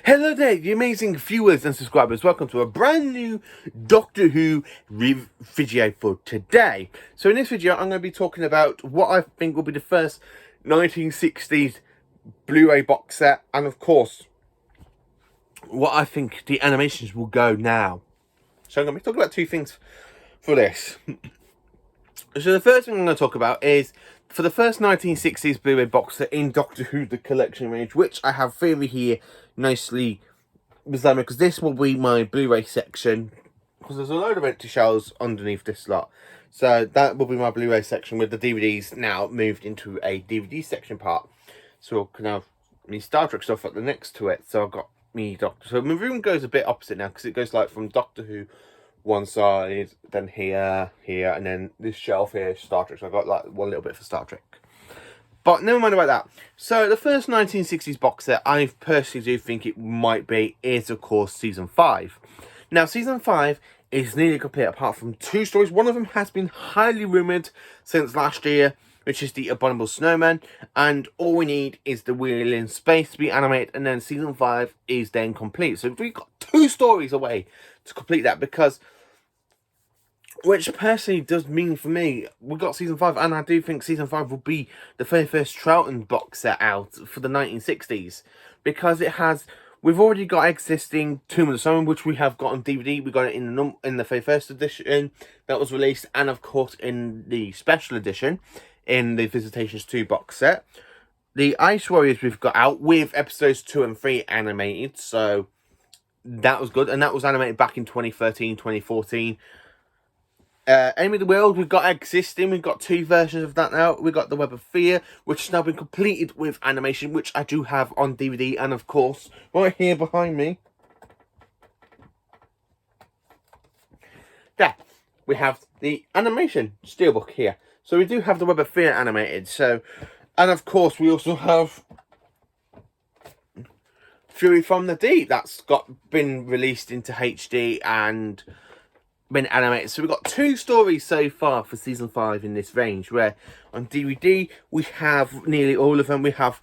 Hello there, you amazing viewers and subscribers. Welcome to a brand new Doctor Who video for today. So in this video, I'm going to be talking about what I think will be the first 1960s Blu-ray box set, and of course, what I think the animations will go now. So I'm going to be talking about two things for this. So the first thing I'm going to talk about is for the first 1960s Blu-ray box set in Doctor Who The Collection range, which I have theory here nicely designed, because this will be my Blu-ray section, because there's a load of empty shelves underneath this lot. So that will be my Blu-ray section with the DVDs now moved into a DVD section part. So I can have me Star Trek stuff at the next to it. So I've got me Doctor. So my room goes a bit opposite now, because it goes like from Doctor Who one side, then here, and then this shelf here, Star Trek. So I've got like one little bit for Star Trek. But never mind about that. So the first 1960s box set, I personally do think it might be, is of course Season 5. Now Season 5 is nearly complete apart from two stories. One of them has been highly rumoured since last year, which is the Abominable Snowman. And all we need is the Wheel in Space to be animated, and then Season 5 is then complete. So we've got two stories away to complete that, because which personally does mean for me, we got Season 5, and I do think Season 5 will be the very first Troughton box set out for the 1960s. Because it has, we've already got existing Tomb of the Snowman, which we have got on DVD. We got it in the very first edition that was released, and of course in the special edition, in the Visitations 2 box set. The Ice Warriors we've got out with episodes 2 and 3 animated, so that was good. And that was animated back in 2013, 2014. Enemy of the World, we've got existing, we've got two versions of that now. We've got the Web of Fear, which has now been completed with animation, which I do have on DVD, and of course, right here behind me, there, we have the animation steelbook here. So we do have the Web of Fear animated, so, and of course we also have Fury from the Deep, that's been released into HD and been animated. So we've got two stories so far for Season 5 in this range, where on DVD we have nearly all of them. We have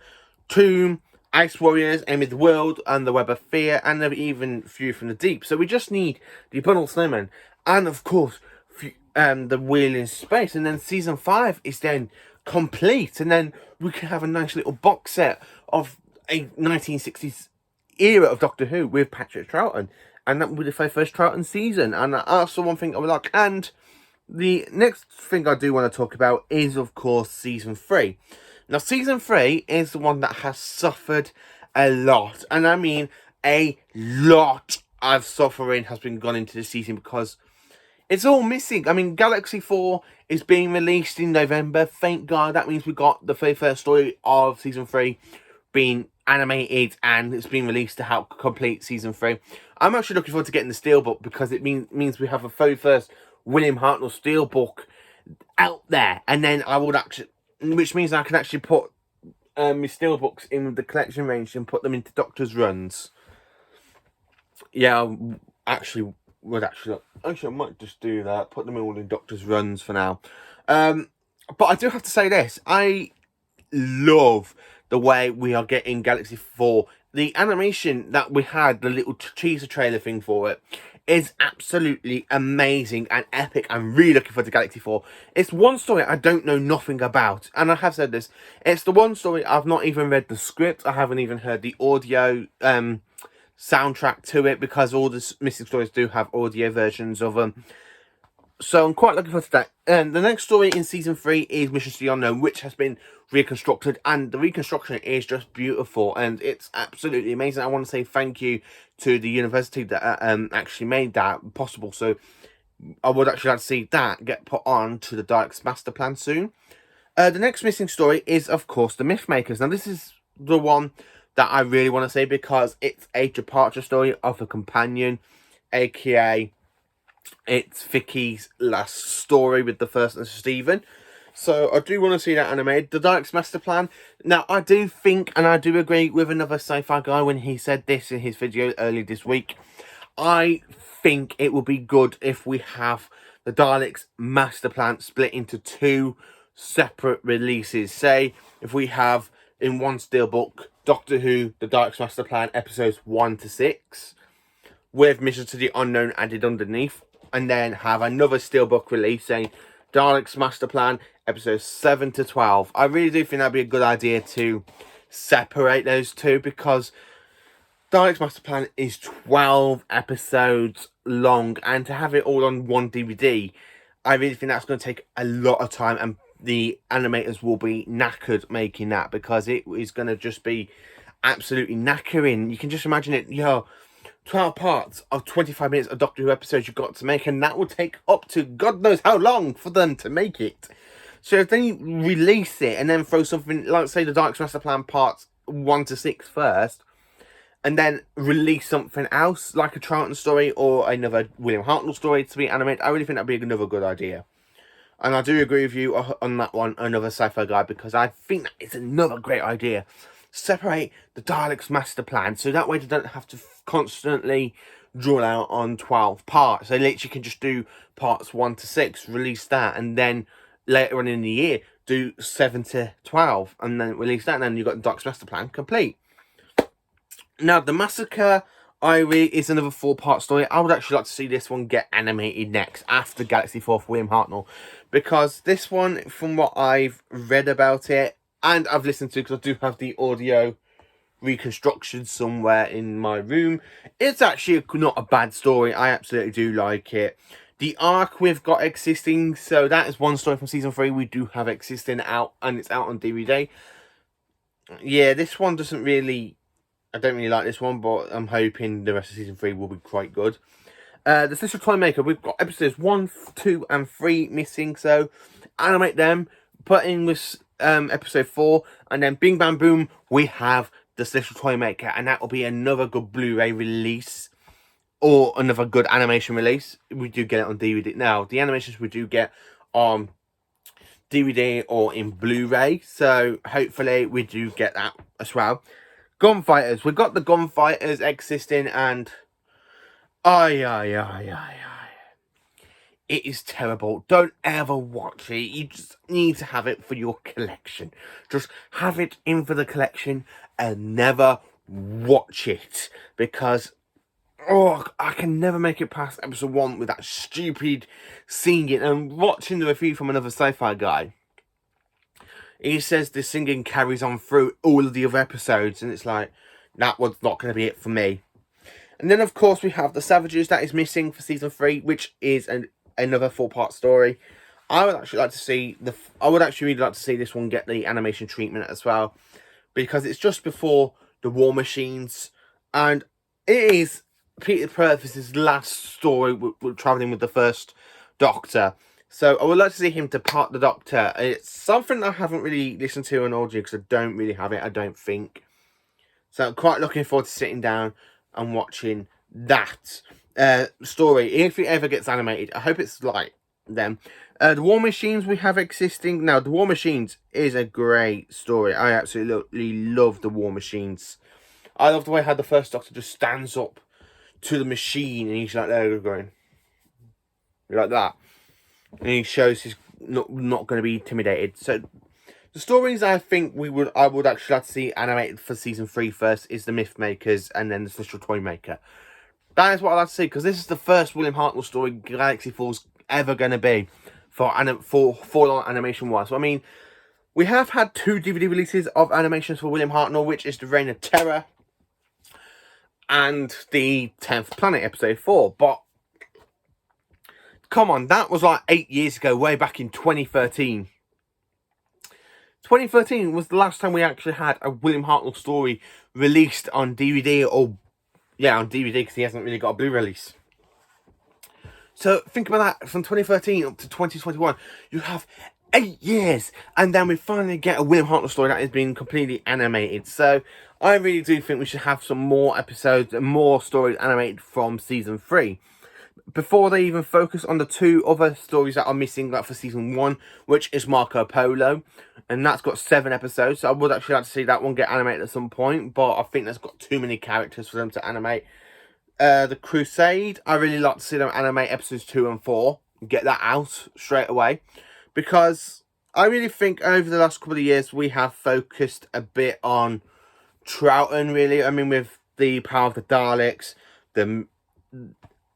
Tomb, Ice Warriors, Enemy of the World, and the Web of Fear, and even Fury from the Deep. So we just need the Abominable Snowman, and of course the Wheel in Space, and then Season 5 is then complete, and then we can have a nice little box set of a 1960s era of Doctor Who with Patrick Troughton. And that will be the very first Troughton season. And that's the one thing I would like. And the next thing I do want to talk about is, of course, Season 3. Now, Season 3 is the one that has suffered a lot. And I mean, a lot of suffering has been gone into the season, because it's all missing. I mean, Galaxy 4 is being released in November. Thank God. That means we got the very first story of Season 3 being animated, and it's been released to help complete Season 3. I'm actually looking forward to getting the steelbook, because it means we have a very first William Hartnell steelbook out there, and then I would actually, which means I can actually put my steelbooks in the collection range and put them into Doctor's runs. Yeah, I might just do that. Put them all in Doctor's runs for now. But I do have to say this: I love the way we are getting Galaxy 4. The animation that we had, the little teaser trailer thing for it, is absolutely amazing and epic. I'm really looking forward to Galaxy 4. It's one story I don't know nothing about, and I have said this. It's the one story I've not even read the script. I haven't even heard the audio soundtrack to it, because all the missing stories do have audio versions of them. So I'm quite looking forward to that. And the next story in Season 3 is Mission to the Unknown, which has been reconstructed, and the reconstruction is just beautiful, and it's absolutely amazing. I want to say thank you to the university that actually made that possible. So I would actually like to see that get put on to the Daleks master plan soon. The next missing story is, of course, the Mythmakers. Now this is the one that I really want to say, because it's a departure story of a companion, aka it's Vicky's last story with the first and Stephen. So I do want to see that animated. The Daleks Master Plan. Now, I do think, and I do agree with another sci-fi guy when he said this in his video earlier this week, I think it will be good if we have the Daleks Master Plan split into two separate releases. Say, if we have in one steelbook Doctor Who, The Daleks Master Plan, episodes 1 to 6, with Mission to the Unknown added underneath, and then have another steelbook release saying Daleks Master Plan, episodes 7 to 12. I really do think that'd be a good idea to separate those two, because Daleks Master Plan is 12 episodes long, and to have it all on one DVD, I really think that's going to take a lot of time, and the animators will be knackered making that, because it is going to just be absolutely knackering. You can just imagine it, 12 parts of 25 minutes of Doctor Who episodes you've got to make, and that will take up to God knows how long for them to make it. So if they release it and then throw something, like say the Daleks Master Plan parts 1 to 6 first, and then release something else, like a Charlton story or another William Hartnell story to be animated, I really think that'd be another good idea. And I do agree with you on that one, another sci-fi guy, because I think that is another great idea. Separate the Daleks Master Plan, so that way they don't have to constantly draw out on 12 parts. They literally can just do parts 1 to 6, release that, and then later on in the year, do 7 to 12, and then release that, and then you've got the Daleks Master Plan complete. Now, The Massacre is another 4-part story. I would actually like to see this one get animated next, after Galaxy 4 for William Hartnell, because this one, from what I've read about it, and I've listened to, because I do have the audio reconstruction somewhere in my room, it's actually not a bad story. I absolutely do like it. The arc we've got existing, so that is one story from season 3 we do have existing out, and it's out on DVD. Yeah, this one doesn't really... I don't really like this one, but I'm hoping the rest of season 3 will be quite good. The Sister Toymaker, we've got episodes 1, 2, and 3 missing, so animate them, put in with episode 4, and then bing bam boom, we have the Sister Toymaker, and that will be another good Blu-ray release, or another good animation release. We do get it on DVD. Now, the animations we do get on DVD or in Blu-ray, so hopefully we do get that as well. Gunfighters. We've got the Gunfighters existing, and it is terrible. Don't ever watch it. You just need to have it for your collection. Just have it in for the collection and never watch it, because I can never make it past episode 1 with that stupid singing. And watching the review from another sci-fi guy, he says the singing carries on through all of the other episodes, and it's like, that was not going to be it for me. And then, of course, we have The Savages, that is missing for season 3, which is another 4-part story. I would actually like to see really like to see this one get the animation treatment as well, because it's just before the War Machines, and it is Peter Purvis's last story with travelling with the first Doctor. So I would like to see him depart the Doctor. It's something I haven't really listened to on audio, because I don't really have it, I don't think. So I'm quite looking forward to sitting down and watching that story, if it ever gets animated. I hope it's like them. The War Machines we have existing. Now, The War Machines is a great story. I absolutely love The War Machines. I love the way how the first Doctor just stands up to the machine, and he's like there going like that. And he shows he's not going to be intimidated. So the stories I think I would actually like to see animated for season 3 first is the Myth Makers, and then the Sister Toymaker. That is what I'd like to see, because this is the first William Hartnell story Galaxy 4's ever going to be for full-on animation-wise. So, I mean, we have had 2 DVD releases of animations for William Hartnell, which is The Reign of Terror and the 10th Planet, episode 4. But come on, that was like 8 years ago, way back in 2013. 2013 was the last time we actually had a William Hartnell story released on DVD, on DVD, because he hasn't really got a Blu-ray release. So think about that, from 2013 up to 2021, you have 8 years, and then we finally get a William Hartnell story that has been completely animated. So I really do think we should have some more episodes and more stories animated from season 3. Before they even focus on the 2 other stories that are missing, like for season 1, which is Marco Polo, and that's got 7 episodes, so I would actually like to see that one get animated at some point, but I think that's got too many characters for them to animate. The Crusade, I really like to see them animate episodes 2 and 4, get that out straight away, because I really think over the last couple of years we have focused a bit on Troughton, really. I mean, with the power of the Daleks, the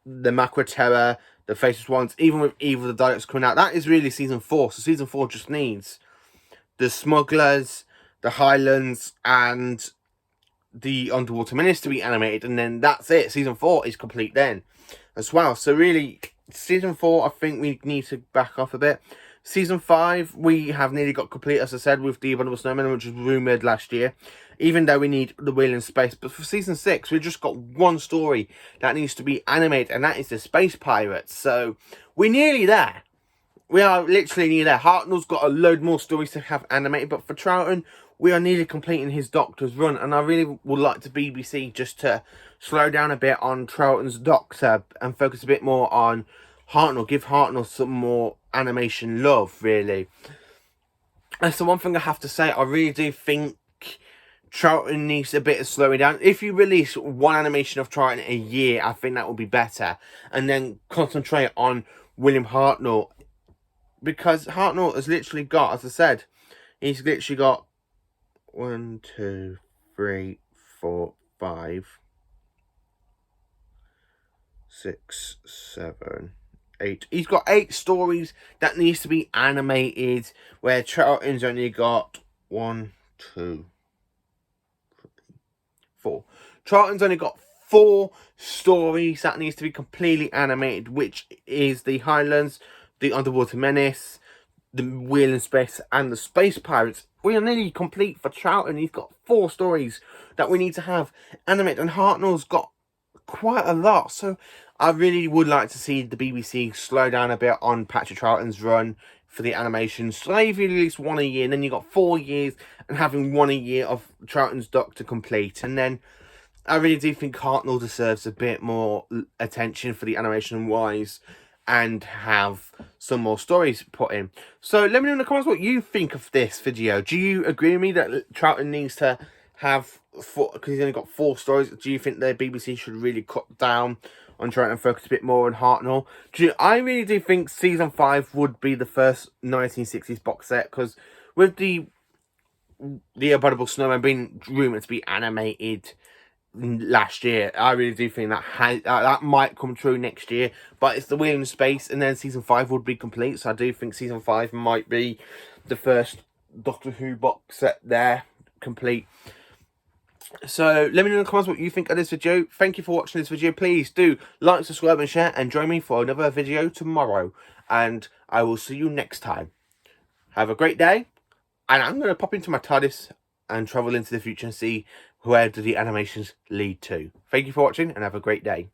Macra Terror, the Faceless Ones, even with Evil the Daleks coming out, that is really season 4. So season 4 just needs the Smugglers, the Highlands, and the Underwater Menace to be animated, and then that's it. Season 4 is complete then as well. So really, season 4, I think we need to back off a bit. Season 5, we have nearly got complete, as I said, with the Abominable Snowman, which was rumoured last year, even though we need the Wheel in Space. But for season 6, we've just got one story that needs to be animated, and that is the Space Pirates. So we're nearly there. We are literally near there. Hartnell's got a load more stories to have animated, but for Troughton, we are nearly completing his Doctor's run, and I really would like to BBC just to slow down a bit on Troughton's Doctor and focus a bit more on Hartnell. Give Hartnell some more animation love, really. That's the one thing I have to say. I really do think Troughton needs a bit of slowing down. If you release one animation of Troughton a year, I think that would be better, and then concentrate on William Hartnell. Because Hartnell has literally got, as I said, he's literally got 1, 2, 3, 4, 5, 6, 7, 8. He's got 8 stories that needs to be animated, where Troughton's only got 1, 2, 3, 4. Troughton's only got 4 stories that needs to be completely animated, which is the Highlands, the Underwater Menace, the Wheel in Space, and the Space Pirates. We are nearly complete for Troughton. He's got 4 stories that we need to have animated, and Hartnell's got quite a lot. So I really would like to see the BBC slow down a bit on Patrick Troughton's run for the animation. So if you release 1 a year, and then you got 4 years and having 1 a year of Troughton's Doctor complete, and then I really do think Hartnell deserves a bit more attention for the animation wise, and have some more stories put in. So let me know in the comments what you think of this video. Do you agree with me that Troughton needs to have 4, because he's only got 4 stories? Do you think the BBC should really cut down on Troughton and focus a bit more on Hartnell? I really do think season 5 would be the first 1960s box set, because with the Abominable Snowman being rumoured to be animated last year, I really do think that that might come true next year. But it's the Wheel in Space, and then season 5 would be complete. So I do think season 5 might be the first Doctor Who box set there complete. So let me know in the comments what you think of this video. Thank you for watching this video. Please do like, subscribe and share, and join me for another video tomorrow, and I will see you next time. Have a great day, and I'm going to pop into my TARDIS and travel into the future and see where do the animations lead to. Thank you for watching, and have a great day.